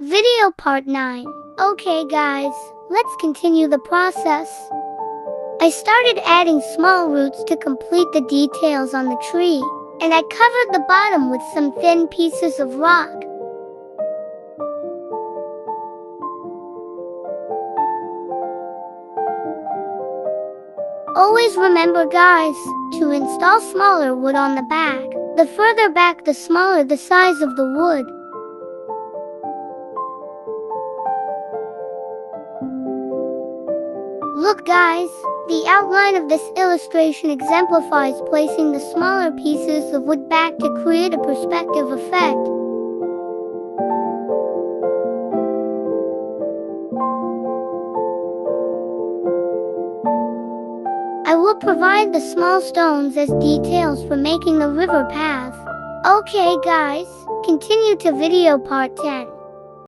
Video part 9. Okay guys, let's continue the process. I started adding small roots to complete the details on the tree, and I covered the bottom with some thin pieces of rock. Always remember guys, to install smaller wood on the back. The further back the smaller the size of the wood. Look guys, the outline of this illustration exemplifies placing the smaller pieces of wood back to create a perspective effect. I will provide the small stones as details for making the river path. Okay guys, continue to video part 10.